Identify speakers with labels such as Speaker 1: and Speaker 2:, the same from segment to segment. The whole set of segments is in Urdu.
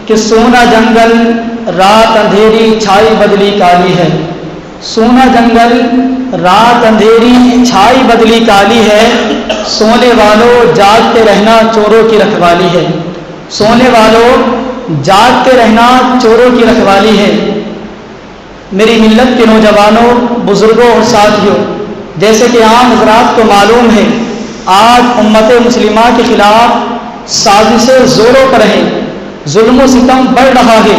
Speaker 1: کہ سونا جنگل رات اندھیری چھائی بدلی کالی ہے، سونا جنگل رات اندھیری چھائی بدلی کالی ہے، سونے والوں جاگتے رہنا چوروں کی رکھوالی ہے، سونے والوں جاگتے رہنا چوروں کی رکھوالی ہے۔ میری ملت کے نوجوانوں، بزرگوں اور ساتھیوں، جیسے کہ عام حضرات کو معلوم ہے، آج امت مسلمہ کے خلاف سازشیں زوروں پر ہیں، ظلم و ستم بڑھ رہا ہے،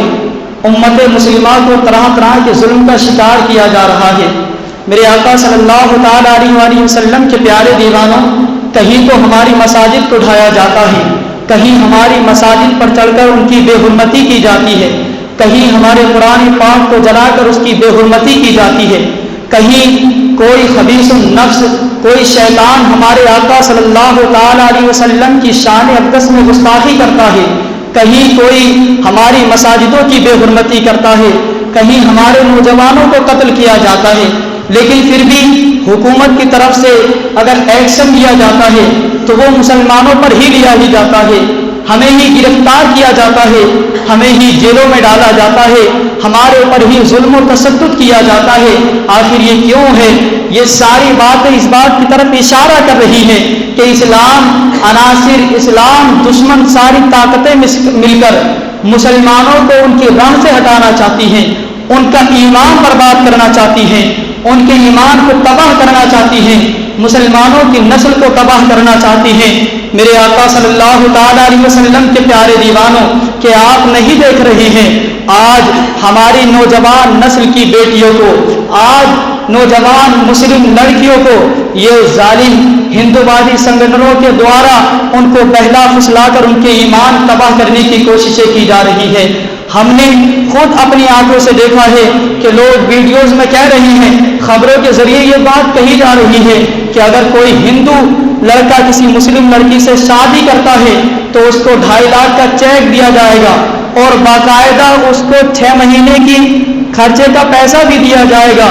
Speaker 1: امت مسلمہ کو طرح طرح کے ظلم کا شکار کیا جا رہا ہے۔ میرے آقا صلی اللہ تعالیٰ علیہ وآلہ وسلم کے پیارے دیوانوں، کہیں تو ہماری مساجد کو ڈھایا جاتا ہے، کہیں ہماری مساجد پر چڑھ کر ان کی بے حرمتی کی جاتی ہے، کہیں ہمارے قرآن پاک کو جلا کر اس کی بے حرمتی کی جاتی ہے، کہیں کوئی خبیث النفس، کوئی شیطان ہمارے آقا صلی اللہ تعالیٰ علیہ وسلم کی شان اقدس میں گستاخی کرتا ہے، کہیں کوئی ہماری مساجدوں کی بے حرمتی کرتا ہے، کہیں ہمارے نوجوانوں کو قتل کیا جاتا ہے، لیکن پھر بھی حکومت کی طرف سے اگر ایکشن لیا جاتا ہے تو وہ مسلمانوں پر ہی لیا ہی جاتا ہے، ہمیں ہی گرفتار کیا جاتا ہے، ہمیں ہی جیلوں میں ڈالا جاتا ہے، ہمارے اوپر ہی ظلم و تشدد کیا جاتا ہے۔ آخر یہ کیوں ہے؟ یہ ساری باتیں اس بات کی طرف اشارہ کر رہی ہیں کہ اسلام عناصر، اسلام دشمن، ساری طاقتیں مل کر مسلمانوں کو ان کی راہ سے ہٹانا چاہتی ہیں، ان کا ایمان برباد کرنا چاہتی ہیں، ان کے ایمان کو تباہ کرنا چاہتی ہیں، مسلمانوں کی نسل کو تباہ کرنا چاہتی ہیں۔ میرے آقا صلی اللہ تعالیٰ علیہ وسلم کے پیارے دیوانوں، کہ آپ نہیں دیکھ رہے ہیں آج ہماری نوجوان نسل کی بیٹیوں کو، آج نوجوان مسلم لڑکیوں کو یہ ظالم ہندووادی سنگٹھنوں کے دوارا ان کو بہلا پھسلا کر ان کے ایمان تباہ کرنے کی کوششیں کی جا رہی ہے۔ ہم نے خود اپنی آنکھوں سے دیکھا ہے کہ لوگ ویڈیوز میں کہہ رہے ہیں، خبروں کے ذریعے یہ بات کہی جا رہی ہے کہ اگر کوئی ہندو لڑکا کسی مسلم لڑکی سے شادی کرتا ہے تو اس کو 2.5 لاکھ کا چیک دیا جائے گا اور باقاعدہ اس کو 6 مہینے کی خرچے کا پیسہ بھی دیا جائے گا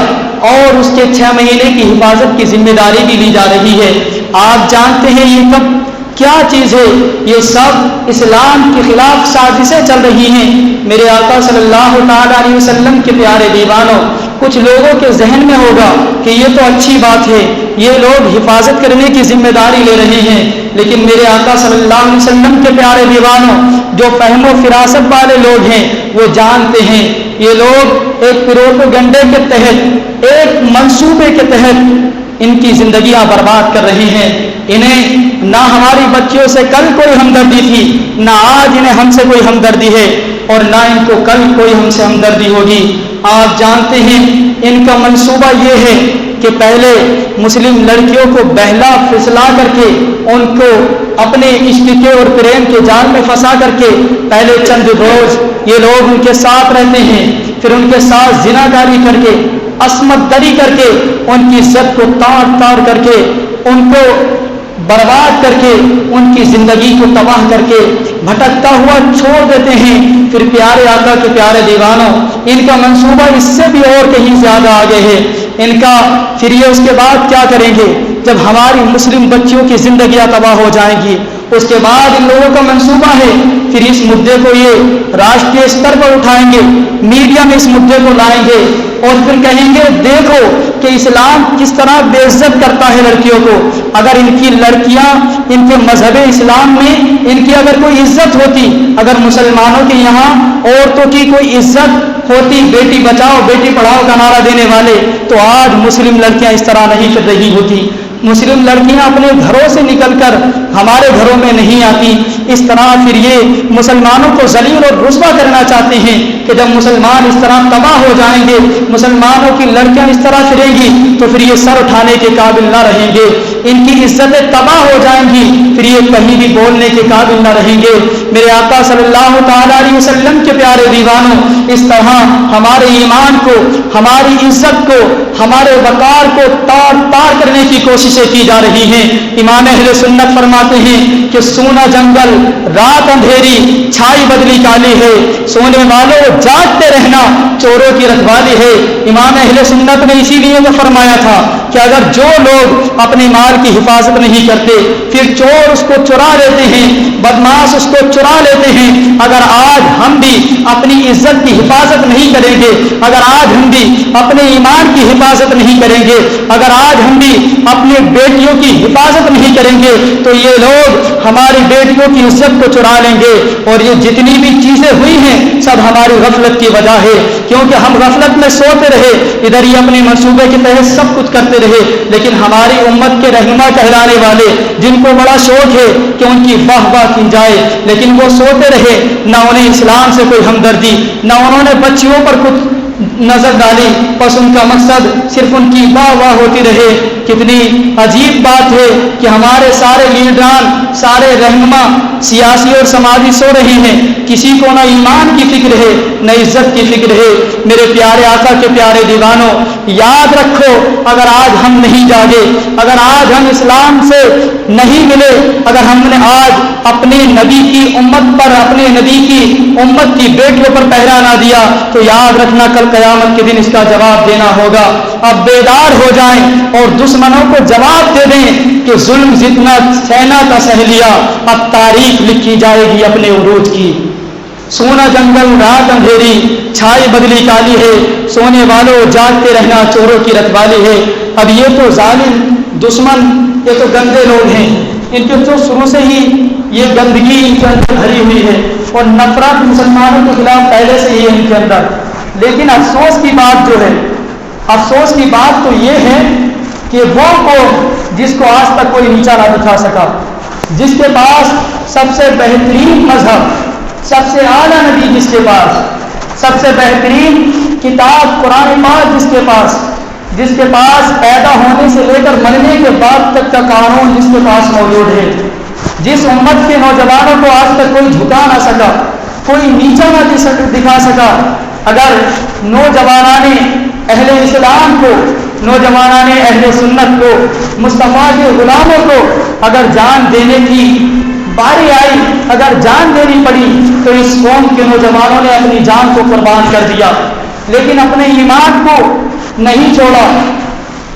Speaker 1: اور اس کے 6 مہینے کی حفاظت کی ذمہ داری بھی لی جا رہی ہے۔ آپ جانتے ہیں یہ کب کیا چیز ہے؟ یہ سب اسلام کے خلاف سازشیں چل رہی ہیں۔ میرے آقا صلی اللہ تعالیٰ علیہ وسلم کے پیارے دیوانوں، کچھ لوگوں کے ذہن میں ہوگا کہ یہ تو اچھی بات ہے، یہ لوگ حفاظت کرنے کی ذمہ داری لے رہے ہیں، لیکن میرے آقا صلی اللہ علیہ وسلم کے پیارے دیوانوں، جو فہم و فراست والے لوگ ہیں وہ جانتے ہیں یہ لوگ ایک پروپیگنڈے کے تحت، ایک منصوبے کے تحت ان کی زندگیاں برباد کر رہے ہیں۔ انہیں نہ ہماری بچیوں سے کل کوئی ہمدردی تھی، نہ آج انہیں ہم سے کوئی ہمدردی ہے اور نہ ان کو کل کوئی ہم سے ہمدردی ہوگی۔ آپ جانتے ہیں ان کا منصوبہ یہ ہے کہ پہلے مسلم لڑکیوں کو بہلا پھسلا کر کے ان کو اپنے عشق کے اور پریم کے جال میں پھنسا کر کے پہلے چند روز یہ لوگ ان کے ساتھ رہتے ہیں، پھر ان کے ساتھ زناکاری کر کے، عصمت دری کر کے، ان کی عزت کو تاڑ تاڑ کر کے، ان کو برباد کر کے، ان کی زندگی کو تباہ کر کے بھٹکتا ہوا چھوڑ دیتے ہیں۔ پھر پیارے آقا کے پیارے دیوانوں، ان کا منصوبہ اس سے بھی اور کہیں زیادہ آگے ہے۔ ان کا پھر یہ اس کے بعد کیا کریں گے؟ جب ہماری مسلم بچیوں کی زندگیاں تباہ ہو جائیں گی، اس کے بعد ان لوگوں کا منصوبہ ہے پھر اس مدعے کو یہ راشٹریہ سطح پر اٹھائیں گے، میڈیا میں اس مدعے کو لائیں گے اور پھر کہیں گے دیکھو کہ اسلام کس طرح بے عزت کرتا ہے لڑکیوں کو۔ اگر ان کی لڑکیاں ان کے مذہب اسلام میں ان کی اگر کوئی عزت ہوتی، اگر مسلمانوں کے یہاں عورتوں کی کوئی عزت ہوتی، بیٹی بچاؤ بیٹی پڑھاؤ کا نعرہ دینے والے، تو آج مسلم لڑکیاں اس طرح نہیں کر رہی ہوتی۔ مسلم لڑکیاں اپنے گھروں سے نکل کر ہمارے گھروں میں نہیں آتی۔ اس طرح پھر یہ مسلمانوں کو ذلیل اور رسوا کرنا چاہتے ہیں کہ جب مسلمان اس طرح تباہ ہو جائیں گے، مسلمانوں کی لڑکیاں اس طرح پھریں گی تو پھر یہ سر اٹھانے کے قابل نہ رہیں گے، ان کی عزتیں تباہ ہو جائیں گی، پھر یہ کہیں بھی بولنے کے قابل نہ رہیں گے۔ میرے آقا صلی اللہ تعالیٰ علیہ وسلم کے پیارے دیوانوں، اس طرح ہمارے ایمان کو، ہماری عزت کو، ہمارے وقار کو تاڑ تاڑ کرنے کی کوششیں کی جا رہی ہیں۔ امام اہل سنت فرماتے ہیں کہ سونا جنگل رات اندھیری چھائی بدلی کالی ہے، سونے والوں جاگتے رہنا چوروں کی رکھوالی ہے۔ امام اہل سنت نے اسی لیے وہ فرمایا تھا کہ اگر جو لوگ اپنے مال کی حفاظت نہیں کرتے، پھر چور اس کو چرا لیتے ہیں، بدماش اس کو چرا لیتے ہیں، اگر آج ہم بھی اپنی عزت کی حفاظت نہیں کریں گے، اگر آج ہم بھی اپنے ایمان کی حفاظت نہیں کریں گے، اگر آج ہم بھی اپنے بیٹیوں کی حفاظت نہیں کریں گے، تو یہ لوگ ہماری بیٹیوں کی عزت کو چرا لیں گے۔ اور یہ جتنی بھی چیزیں ہوئی ہیں سب ہماری غفلت کی وجہ ہے، کیونکہ ہم غفلت میں سوتے رہے، ادھر ہی اپنے منصوبے کے تحت سب کچھ کرتے رہے، لیکن ہماری امت کے رہنما کہلانے والے جن کو بڑا شوق ہے کہ ان کی واہ واہ کی جائے، لیکن وہ سوتے رہے، نہ انہیں اسلام سے کوئی ہمدردی، نہ انہوں نے بچیوں پر کچھ نظر ڈالی، بس ان کا مقصد صرف ان کی واہ واہ ہوتی رہے۔ کتنی عجیب بات ہے کہ ہمارے سارے لیڈران، سارے رہنما سیاسی اور سماجی سو رہے ہیں، کسی کو نہ ایمان کی فکر ہے نہ عزت کی فکر ہے۔ میرے پیارے آقا کے پیارے دیوانوں، یاد رکھو، اگر آج ہم نہیں جاگے، اگر آج ہم اسلام سے نہیں ملے، اگر ہم نے آج اپنے نبی کی امت پر، اپنے نبی کی امت کی بیٹیوں پر پہرا نہ دیا، تو یاد رکھنا کل قیامت کے دن اس کا جواب دینا ہوگا۔ اب بیدار ہو جائیں اور دشمنوں کو جواب دے دیں کہ ظلم جتنا سہنا تھا سہ لیا، اب تاریخ لکھی جائے گی اپنے عروج کی۔ سونا جنگل رات اندھیری، چھائی بدلی کالی ہے، سونے والوں جاگتے رہنا چوروں کی رکھوالی ہے۔ اب یہ تو ظالم دشمن، یہ تو گندے لوگ ہیں، ان کے تو شروع سے ہی یہ گندگی ان کے اندر بھری ہوئی ہے اور نفرت مسلمانوں کے خلاف پہلے سے ہی ہے ان کے اندر۔ لیکن افسوس کی بات جو ہے، افسوس کی بات تو یہ ہے کہ وہ قوم جس کو آج تک کوئی نیچا نہ دکھا سکا، جس کے پاس سب سے بہترین مذہب، سب سے اعلیٰ نبی جس کے پاس، سب سے بہترین کتاب قرآن پاک جس کے پاس پیدا ہونے سے لے کر مرنے کے بعد تک کا قانون جس کے پاس موجود ہے، جس امت کے نوجوانوں کو آج تک کوئی جھکا نہ سکا، کوئی نیچا نہ دکھا سکا، اگر نوجوانان اہل اسلام کو، نوجوانان اہل سنت کو، مصطفیٰ کے غلاموں کو اگر جان دینے کی باری آئی، اگر جان دینی پڑی، تو اس قوم کے نوجوانوں نے اپنی جان کو قربان کر دیا، لیکن اپنے ایمان کو نہیں چھوڑا۔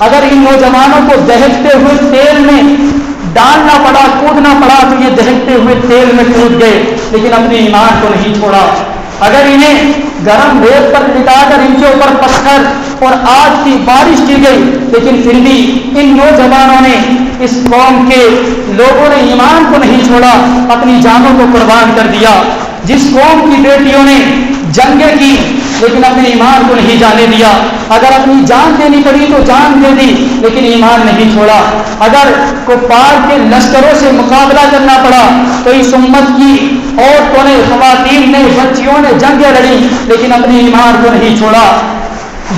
Speaker 1: اگر ان نوجوانوں کو دہکتے ہوئے تیل میں ڈالنا پڑا، کودنا پڑا، تو یہ دہکتے ہوئے تیل میں کود گئے، لیکن اپنے ایمان کو نہیں چھوڑا۔ اگر انہیں گرم ریت پر لٹا کر ان کے اوپر پتھر اور آگ کی بارش کی گئی، لیکن پھر بھی ان نوجوانوں نے، اس قوم کے لوگوں نے ایمان کو نہیں چھوڑا، اپنی جانوں کو قربان کر دیا۔ جس قوم کی بیٹیوں نے جنگیں کی لیکن اپنے ایمان کو نہیں جانے دیا، اگر اپنی جان دینی پڑی تو جان دے دی، لیکن ایمان نہیں چھوڑا۔ اگر کفار کے لشکروں سے مقابلہ کرنا پڑا تو اس امت کی عورتوں نے، خواتین نے، بچیوں نے جنگیں لڑی، لیکن اپنے ایمان کو نہیں چھوڑا۔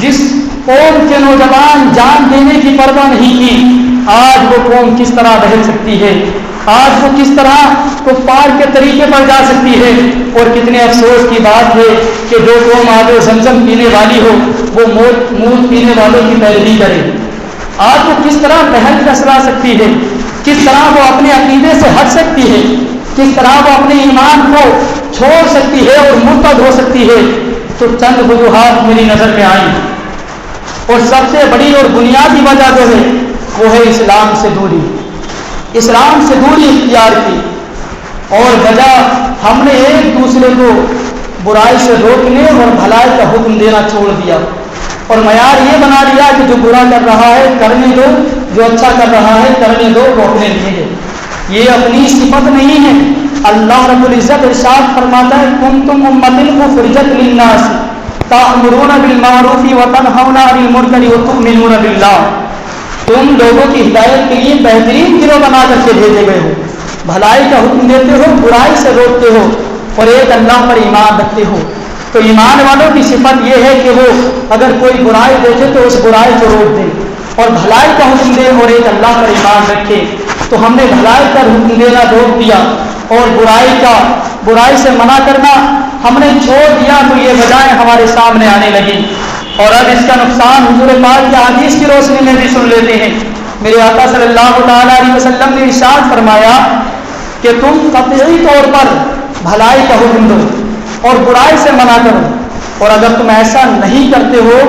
Speaker 1: جس قوم کے نوجوان جان دینے کی پرواہ نہیں کی، آج وہ قوم کس طرح بہل سکتی ہے، آج وہ کس طرح کفار کے طریقے پر جا سکتی ہے۔ اور کتنے افسوس کی بات ہے کہ جو قوم آب زمزم پینے والی ہو وہ موت پینے والوں کی پیروی کرے۔ آج وہ کس طرح بہل کسرا سکتی ہے، کس طرح وہ اپنے عقیدے سے ہٹ سکتی ہے، کس طرح وہ اپنے ایمان کو چھوڑ سکتی ہے اور مرتد ہو سکتی ہے۔ تو چند وجوہات میری نظر میں آئیں، اور سب سے بڑی اور بنیادی وجہ جو ہے وہ ہے اسلام سے دوری، اسلام سے دوری اختیار کی، اور وجہ ہم نے ایک دوسرے کو برائی سے روکنے اور بھلائی کا حکم دینا چھوڑ دیا، اور معیار یہ بنا لیا کہ جو برا کر رہا ہے کرنے دو، جو اچھا کر رہا ہے کرنے دو، وہ اپنے لیے ہے۔ یہ اپنی صفت نہیں ہے۔ اللہ رب العزت ارشاد فرماتا ہے کنتم امۃ اخرجت للناس تأمرون بالمعروف وتنہون عن المنکر وتؤمنون باللہ، تم لوگوں کی ہدایت کے لیے بہترین گروہ بنا کر کے بھیجے گئے ہو، بھلائی کا حکم دیتے ہو، برائی سے روکتے ہو، اور ایک اللہ پر ایمان رکھتے ہو۔ تو ایمان والوں کی صفت یہ ہے کہ وہ اگر کوئی برائی دیکھے تو اس برائی کو روک دیں اور بھلائی کا حکم دے اور ایک اللہ پر ایمان رکھے۔ تو ہم نے بھلائی کا حکم دینا روک دیا اور برائی سے منع کرنا ہم نے چھوڑ دیا، تو یہ وجہیں ہمارے سامنے آنے لگی، اور اب اس کا نقصان حضور پاک کی حدیث کی روشنی میں بھی سن لیتے ہیں۔ میرے آقا صلی اللہ تعالیٰ علیہ وسلم نے ارشاد فرمایا کہ تم قطعی طور پر بھلائی کا حکم دو اور برائی سے منع کرو، اور اگر تم ایسا نہیں کرتے ہو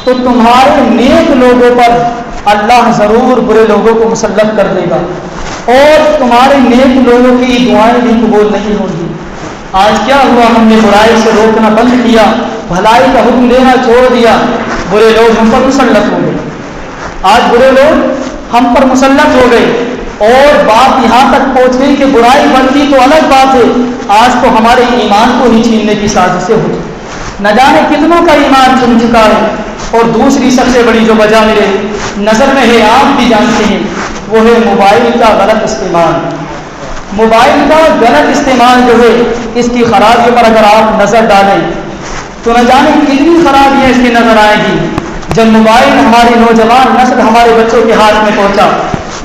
Speaker 1: تو تمہارے نیک لوگوں پر اللہ ضرور برے لوگوں کو مسلط کر دے گا اور تمہارے نیک لوگوں کی دعائیں بھی قبول نہیں ہوں گی۔ آج کیا ہوا؟ ہم نے برائی سے روکنا بند کیا، بھلائی کا حکم دینا چھوڑ دیا، برے لوگ ہم پر مسلط ہو گئے۔ آج برے لوگ ہم پر مسلط ہو گئے اور بات یہاں تک پہنچ گئی کہ برائی بڑھتی تو الگ بات ہے، آج تو ہمارے ایمان کو ہی چھیننے کی سازشیں ہوتی، نہ جانے کتنوں کا ایمان چھن چکا ہے۔ اور دوسری سب سے بڑی جو وجہ میرے نظر میں ہے، آپ بھی جانتے ہیں، وہ ہے موبائل کا غلط استعمال۔ موبائل کا غلط استعمال جو ہے، اس کی خرابیوں پر اگر آپ نظر ڈالیں تو نہ جانے کتنی خرابیاں اس کی نظر آئیں گی۔ جب موبائل ہماری نوجوان نسل ہمارے بچوں کے ہاتھ میں پہنچا،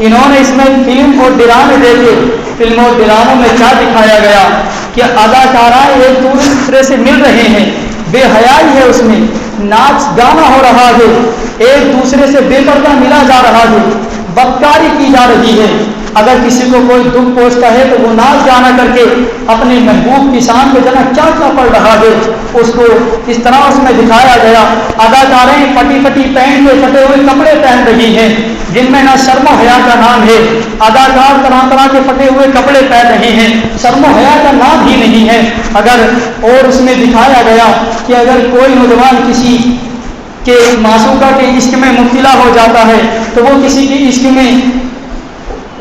Speaker 1: انہوں نے اس میں فلم اور ڈرامے دیکھے۔ فلموں اور ڈراموں میں کیا دکھایا گیا کہ اداکارائیں ایک دوسرے سے مل رہے ہیں، بے حیائی ہے، اس میں ناچ گانا ہو رہا ہے، ایک دوسرے سے بے پردہ ملا جا رہا ہے، بدکاری کی جا رہی ہے۔ اگر کسی کو کوئی دکھ پہنچتا ہے تو وہ ناچ گانا کر کے اپنے محبوب کی شان پہ جنا کیا کیا پڑ رہا ہے، اس کو اس طرح اس میں دکھایا گیا۔ اداکاریں پٹی پٹی پہن کے پھٹے ہوئے کپڑے پہن رہی ہیں جن میں نہ شرم و حیا کا نام ہے۔ اداکار طرح طرح کے پھٹے ہوئے کپڑے پہن رہے ہیں، شرم و حیا کا نام ہی نہیں ہے۔ اگر اور اس میں دکھایا گیا کہ اگر کوئی نوجوان کسی کے معشوقہ کے عشق میں مبتلا ہو جاتا ہے تو وہ کسی کے عشق میں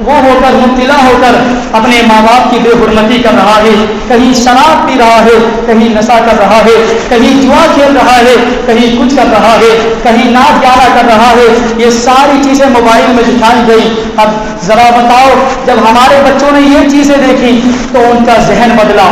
Speaker 1: مبتلا ہو کر اپنے ماں باپ کی بے حرمتی کر رہا ہے، کہیں شراب پی رہا ہے، کہیں نشہ کر رہا ہے، کہیں جوا کھیل رہا ہے، کہیں کچھ کر رہا ہے، کہیں ناچ گانا کر رہا ہے۔ یہ ساری چیزیں موبائل میں دکھائی گئی۔ اب ذرا بتاؤ، جب ہمارے بچوں نے یہ چیزیں دیکھی تو ان کا ذہن بدلا،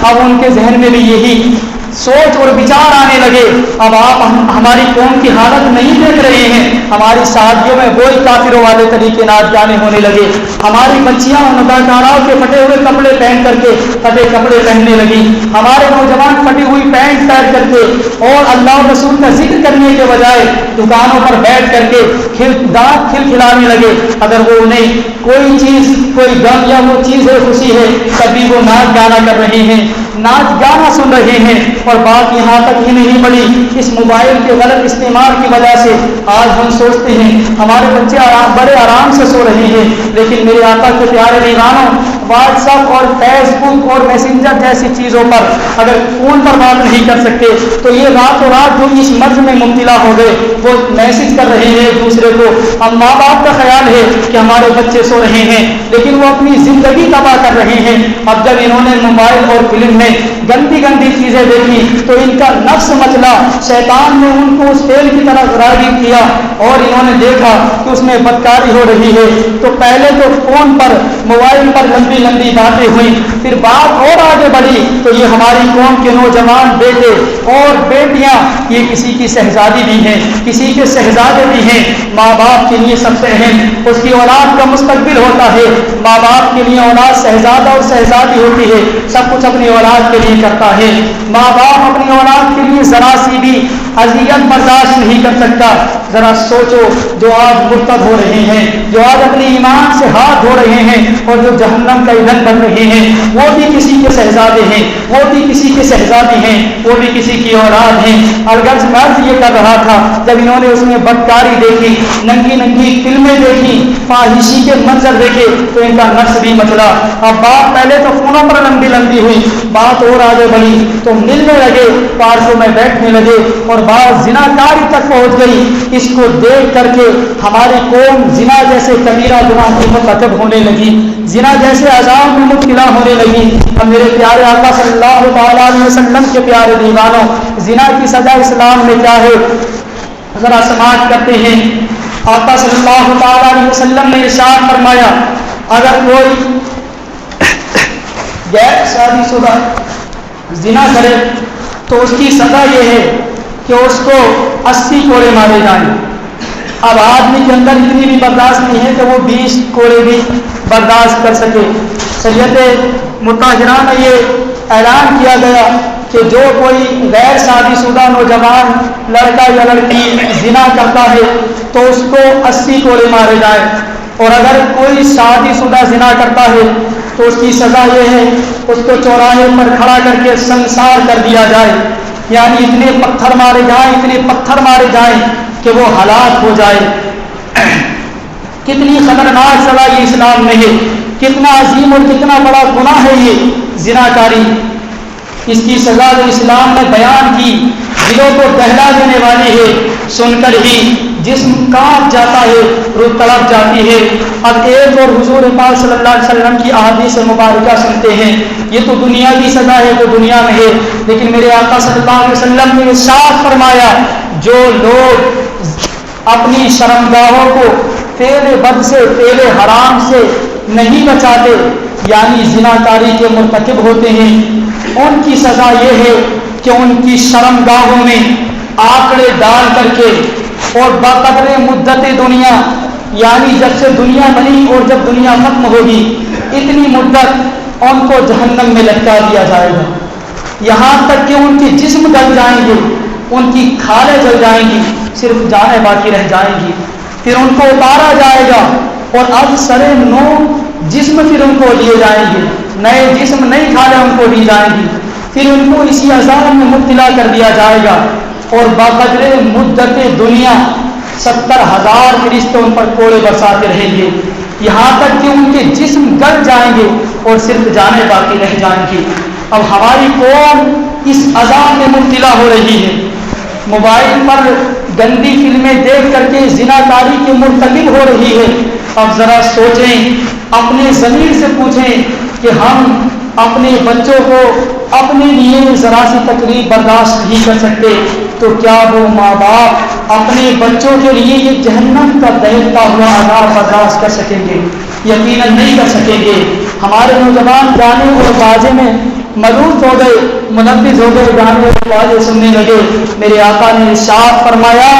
Speaker 1: اب ان کے ذہن میں بھی یہی سوچ اور وچار آنے لگے۔ اب آپ ہماری قوم کی حالت نہیں دیکھ رہے ہیں، ہماری شادیوں میں وہی کافروں والے طریقے ناچ گانے ہونے لگے، ہماری بچیاں اداکاراؤں کے پھٹے ہوئے کپڑے پہن کر کے پھٹے کپڑے پہننے لگی، ہمارے نوجوان پھٹی ہوئی پینٹ پہن کر کے اور اللہ اور رسول کا ذکر کرنے کے بجائے دکانوں پر بیٹھ کر کے دانت کھلانے لگے۔ اگر وہ انہیں کوئی چیز، کوئی غم یا وہ چیز ہے، خوشی ہے، کبھی وہ ناچ گانا کر رہے ہیں، ناچ گانا سن رہے ہیں۔ اور بات یہاں تک ہی نہیں بڑھی، اس موبائل کے غلط استعمال کی وجہ سے آج ہم سوچتے ہیں ہمارے بچے بڑے آرام سے سو رہے ہیں، لیکن میرے آقا کے پیارے دیوانوں، واٹس ایپ اور فیس بک اور میسنجر جیسی چیزوں پر اگر فون پر بات نہیں کر سکتے تو یہ راتوں رات جو اس مرض میں مبتلا ہو گئے، وہ میسج کر رہے ہیں ایک دوسرے کو۔ اب ماں باپ کا خیال ہے کہ ہمارے بچے سو رہے ہیں، لیکن وہ اپنی زندگی تباہ کر رہے ہیں۔ اب جب انہوں نے موبائل اور فلم میں گندی گندی چیزیں دیکھی تو ان کا نفس مچلا، شیطان نے ان کو اس فعل کی طرف راغب کیا اور انہوں نے دیکھا کہ اس میں بدکاری ہو رہی ہے۔ تو پہلے تو فون پر، موبائل پر لمبی لمبی باتیں ہوئیں، پھر بات اور آگے بڑھی تو یہ ہماری قوم کے نوجوان بیٹے اور بیٹیاں یہ کسی کی شہزادی بھی ہیں، کسی کے شہزادے بھی ہیں۔ ماں باپ کے لیے سب سے اہم اس کی اولاد کا مستقبل ہوتا ہے۔ ماں باپ کے لیے اولاد شہزادہ اور شہزادی ہوتی ہے، سب کچھ اپنی اولاد کے لیے کرتا ہے۔ ماں باپ اپنی اولاد کے لیے ذرا سی بھی اذیت برداشت نہیں کر سکتا۔ ذرا سوچو، جو آج مرتد ہو رہے ہیں، جو آج اپنے ایمان سے ہاتھ دھو رہے ہیں اور جو جہنم کا ایندھن بن رہے ہیں، وہ بھی کسی کے شہزادے ہیں، وہ بھی کسی کے شہزادی ہیں، وہ بھی کسی کی اولاد ہیں۔ الغرض مرض یہ کر رہا تھا، جب انہوں نے اس میں بدکاری دیکھی، ننگی ننگی فلمیں دیکھی، فاحشی کے منظر دیکھے تو ان کا نفس بھی مچلا۔ اب بات پہلے تو فونوں پر لمبی لمبی ہوئی، بات اور آگے بڑھی تو ملنے لگے، پارکوں میں بیٹھنے لگے اور بات زناکاری تک پہنچ گئی۔ اس کو دیکھ کر کے ہماری قوم زنا جیسے کبیرہ گناہ کی مرتکب ہونے لگی، زنا جیسے عذاب میں مبتلا ہونے لگی۔ اب میرے پیارے آقا صلی اللہ تعالیٰ علیہ وسلم کے پیارے دیوانوں، زنا کی سزا اسلام میں کیا ہے ذرا سماعت کرتے ہیں۔ آقا صلی اللہ تعالیٰ علیہ وسلم نے ارشاد فرمایا، اگر کوئی غیر شادی شدہ زنا کرے تو اس کی سزا یہ ہے کہ اس کو 80 کوڑے مارے جائیں۔ اب آدمی کے اندر اتنی بھی برداشت نہیں ہے کہ وہ 20 کوڑے بھی برداشت کر سکے۔ شریعت مطہرہ میں یہ اعلان کیا گیا کہ جو کوئی غیر شادی شدہ نوجوان لڑکا یا لڑکی زنا کرتا ہے تو اس کو 80 کوڑے مارے جائیں، اور اگر کوئی شادی شدہ زنا کرتا ہے تو اس کی سزا یہ ہے اس کو چوراہے پر کھڑا کر کے سنسار کر دیا جائے، یعنی اتنے پتھر مارے جائیں کہ وہ ہلاک ہو جائے۔ کتنی خطرناک سزا یہ اسلام میں ہے، کتنا عظیم اور کتنا بڑا گناہ ہے یہ زناکاری۔ اس کی سزا جو اسلام نے بیان کی دلوں کو دہلا دینے والی ہے، سن کر ہی جسم کانپ جاتا ہے، روح تڑپ جاتی ہے۔ اب ایک اور حضور پاک صلی اللہ علیہ وسلم کی احادیث مبارکہ سنتے ہیں۔ یہ تو دنیا کی سزا ہے، تو دنیا میں ہے، لیکن میرے آقا صلی اللہ علیہ وسلم نے ارشاد فرمایا جو لوگ اپنی شرمگاہوں کو فعل بد سے، فعل حرام سے نہیں بچاتے، یعنی زناکاری کے مرتکب ہوتے ہیں، ان کی سزا یہ ہے کہ ان کی شرمگاہوں میں آکڑے ڈال کر کے اور بقدر مدت دنیا، یعنی جب سے دنیا بنی اور جب دنیا ختم ہوگی اتنی مدت ان کو جہنم میں لٹکا دیا جائے گا، یہاں تک کہ ان کے جسم گل جائیں گے، ان کی کھالیں جل جائیں گی، صرف جانیں باقی رہ جائیں گی۔ پھر ان کو اتارا جائے گا اور اب سرے نو جسم پھر ان کو لیے جائیں گے، نئے جسم نئی کھالیں ان کو دی جائیں گی، پھر ان کو اسی عذاب میں مبتلا کر دیا جائے گا اور بقدر مدت دنیا 70,000 فرشتے ان پر کوڑے برساتے رہیں گے، یہاں تک کہ ان کے جسم گل جائیں گے اور صرف جانیں باقی رہ جائیں گی۔ اب ہماری قوم اس عذاب میں مبتلا ہو رہی ہے، موبائل پر گندی فلمیں دیکھ کر کے زناکاری کے مرتکب ہو رہی ہے۔ اب ذرا سوچیں، اپنے ضمیر سے پوچھیں کہ ہم اپنے بچوں کو اپنے لیے ذرا سی تکلیف برداشت نہیں کر سکتے، تو کیا وہ ماں باپ اپنے بچوں کے لیے یہ جہنم کا دہتا ہوا عذاب برداشت کر سکیں گے؟ یقیناً نہیں کر سکیں گے۔ ہمارے نوجوان گانے اور بازے میں ملوث ہو گئے، منفذ ہو گئے، گانے اور بازے سننے لگے۔ میرے آقا نے ارشاد فرمایا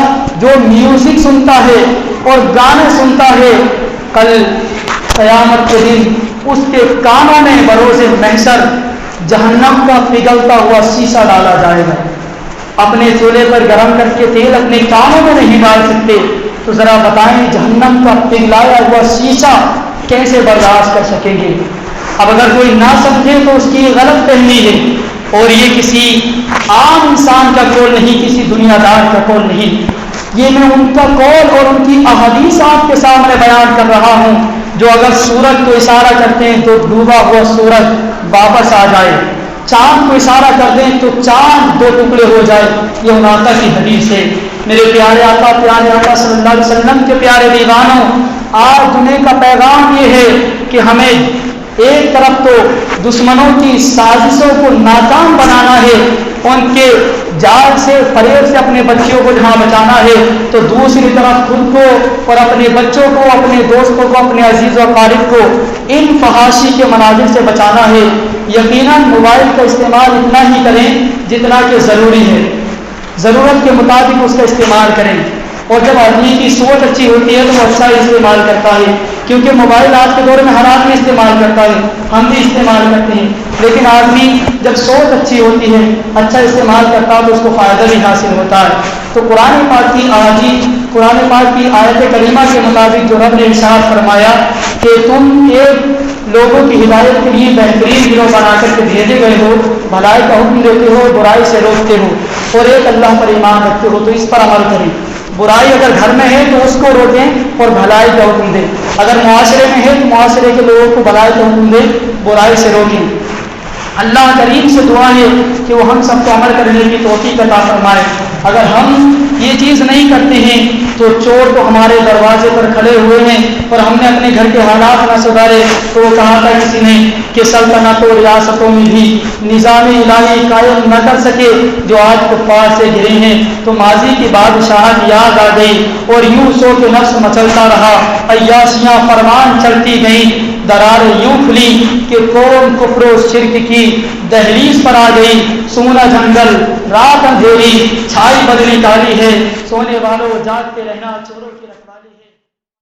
Speaker 1: جو میوزک سنتا ہے اور گانے سنتا ہے، کل قیامت کے دن اس کے کانوں میں بروز محشر جہنم کا پگھلتا ہوا شیشہ ڈالا جائے گا۔ اپنے چولہے پر گرم کر کے تیل اپنے کانوں میں نہیں ڈال سکتے، تو ذرا بتائیں جہنم کا پگھلایا ہوا شیشہ کیسے برداشت کر سکیں گے؟ اب اگر کوئی نہ سمجھے تو اس کی غلط فہمی ہے، اور یہ کسی عام انسان کا قول نہیں، کسی دنیا دار کا قول نہیں، یہ میں ان کا قول اور ان کی احادیث آپ کے سامنے بیان کر رہا ہوں، جو اگر سورج کو اشارہ کرتے ہیں تو ڈوبا ہوا سورج واپس آ جائے، چاند کو اشارہ کر دیں تو چاند 2 ٹکڑے ہو جائے، یہ ان آقا کی حدیث ہے۔ میرے پیارے آقا صلی اللہ علیہ وسلم کے پیارے دیوانوں، آج دنیا کا پیغام یہ ہے کہ ہمیں ایک طرف تو دشمنوں کی سازشوں کو ناکام بنانا ہے، ان کے جال سے، فریب سے اپنے بچوں کو جہاں بچانا ہے، تو دوسری طرف خود کو اور اپنے بچوں کو، اپنے دوستوں کو، اپنے عزیز و اقارب کو ان فحاشی کے مناظر سے بچانا ہے۔ یقیناً موبائل کا استعمال اتنا ہی کریں جتنا کہ ضروری ہے، ضرورت کے مطابق اس کا استعمال کریں، اور جب آدمی کی سوچ اچھی ہوتی ہے تو وہ اچھا استعمال کرتا ہے، کیونکہ موبائل آج کے دور میں ہر آدمی استعمال کرتا ہے، ہم بھی استعمال کرتے ہیں، لیکن آدمی جب سوچ اچھی ہوتی ہے، اچھا استعمال کرتا ہے تو اس کو فائدہ بھی حاصل ہوتا ہے۔ تو قرآن پاک کی آیت کریمہ کے مطابق جو رب نے ارشاد فرمایا کہ تم ایک لوگوں کی ہدایت کے لیے بہترین گروہ بنا کر کے بھیجے گئے ہو، بھلائی کا حکم دیتے ہو، برائی سے روکتے ہو، اور ایک اللہ پر ایمان رکھتے ہو، تو اس پر عمل کریں۔ برائی اگر گھر میں ہے تو اس کو روکیں اور بھلائی کا حکم دیں، اگر معاشرے میں ہے تو معاشرے کے لوگوں کو بھلائی کا حکم دیں، برائی سے روکیں۔ اللہ کریم سے دعا ہے کہ وہ ہم سب کو عمل کرنے کی توفیق عطا فرمائے۔ اگر ہم یہ چیز نہیں کرتے ہیں تو چور تو ہمارے دروازے پر کھڑے ہوئے ہیں، اور ہم نے اپنے گھر کے حالات نہ سدھارے، تو وہ کہا تھا کسی نے کہ سلطنتوں ریاستوں میں بھی نظام الہی قائم نہ کر سکے جو آج کفار سے گھرے ہیں، تو ماضی کی بادشاہت یاد آ گئی اور یوں سو کے نفس مچلتا رہا، عیاشیاں فرمان چلتی گئیں، دراریں یوں کھلی کہ قوم کفر و شرک کی دہلیز پر آ گئی، سونا جنگل رات اندھیری چھائی بدلی کالی ہے، سونے والوں جاگتے رہنا چوروں کی